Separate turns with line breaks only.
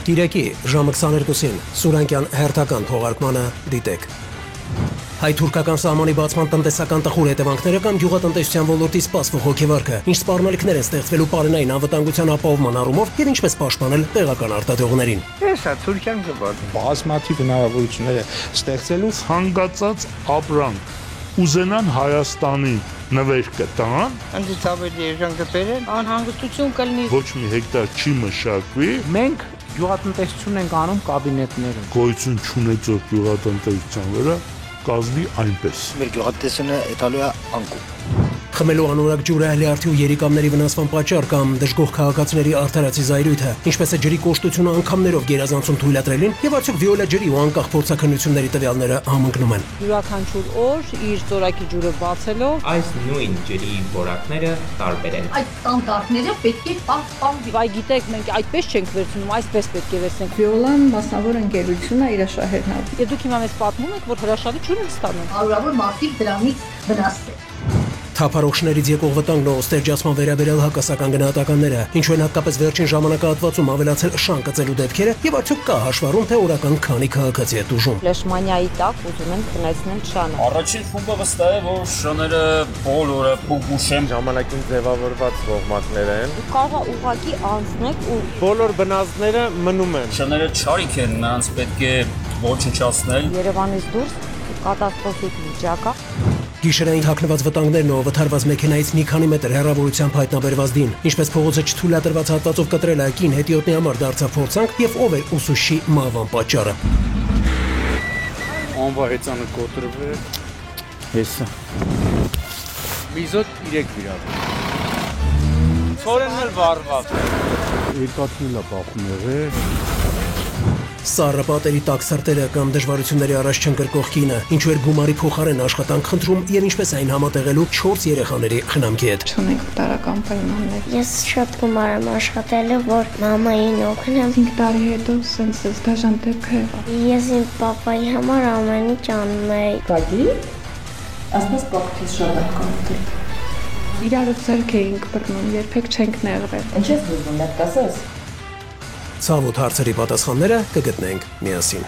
Կիրակի ժամը 22-ին Սուրանկյան հերթական թողարկմանը դիտեք։ Հայ-թուրքական սահմանի բացման տնտեսական տխուր հետևանքները կամ գյուղատնտեսության ոլորտի սպասվող հոգեվարքը, ինչ սպառնալիքներ են ստեղծվելու պարենային անվտանգության ապահովման առումով եւ ինչպես պաշտպանել տեղական արտադրողներին։
Հեսա Թուրքիան գբար
բազմաթիվ հնարավորություններ է ստեղծելու
հանգացած ապրանք ուզենան Հայաստանի նվեր կտան,
ընդդիմադիր երժան կբերեն,
անհանգստություն կլինի,
ոչ մի հեկտար չի մշակվի,
մենք գյուղատնտեսություն ենք անում կաբինետներում
գոյություն չունեցող գյուղատնտեսության վրա կազմի այնպես։
Մեր գյուղատնտեսությունը էտալու է անկում։
Խմելու անորակ ջուրը լյարդի ու երիկամների վնասման պատճառ կամ դժգոհ քաղաքացիների արդարացի զայրույթը, ինչպես է ջրի կոշտությունը անգամներով գերազանցում թույլատրելին եւ արդյոք վիոլա ջրի ու անկախ փորձաքննությունների տվյալները համընկնում են։
յուրաքանչյուր օր իր ծորակի ջուրը բացելով
այս նույն ջրի որակները տարբեր են։
Այդ ստանդարտները պետք է պահպանվի։
Այ գիտեք, մենք այդպես չենք վերցնում, այսպես պետք է վերցնենք։
Վիոլան մասնավոր ընկերություն է, իր շահերն ա։
Եվ դուք հիմա մեզ պատմում եք, որ հրաշալի ջուր են ստանում։
Հարյուրավոր մարդիկ դրանից վնասվել։
Թափառողջներից եկող վտանգն ու ստերջացման վերաբերյալ հակասական գնահատականները, ինչու են հատկապես վերջին ժամանակահատվածում ավելացել շանկացելու դեպքերը եւ արդյոք կա հաշվառում թե օրական քանի քաղաքացի է տուժում։
Լեշմանիայի տակ ուզում են տնեցնել շանը։
Առաջին խումբը վստահ է, որ շները բոլորը փուկուշեն
ժամանակին ձևավորված ողմակներ են։
Կարող է ուղղակի անցնել ու
բոլոր բնազդները մնում են։
Շները չարիք են, նրանց պետք է ոչնչացնել։
Երևանից դուրս կատաստրոֆիկ վիճակ է։
Գիշերային հագնված վտանգներն ու վթարված մեքենայից մի քանի մետր հեռավորությամբ հայտնաբերված դին, ինչպես փողոցը չթույլատրված հատվածով կտրել ակին հետիոտնի համար դարձավ փորձանք եւ ով էր ուսուցչի մահվան պատճառը։
Անվա հեծանը կոտրվել հեսա Միզոտ 3 վիրավ
Ցորենն էլ վառված
Երկաթնիլա բախում եղել
Սառը պատերի տակ սրտերը կամ դժվարությունների առաջ չընկրկող կինը, ինչու էր գումարի փոխարեն աշխատանք խնդրում եւ ինչպես այն համատեղելու 4 երեխաների խնամքի հետ։
Չունենք տարական պայմաններ։
Ես շատ գումար եմ աշխատել, որ մամային օգնեմ։
5 տարի հետո սենց դաժան դեպք է եղավ։
Ես իմ պապայի համար ամեն ինչ անում էի։
Գագի, ասես պապքից շատ ականատել։ Իրարու ձեռք էինք բռնում, երբեք չենք նեղվել։
Ինչ ես ուզում, դա կասես։
Ցավոտ հարցերի պատասխանները կգտնենք միասին։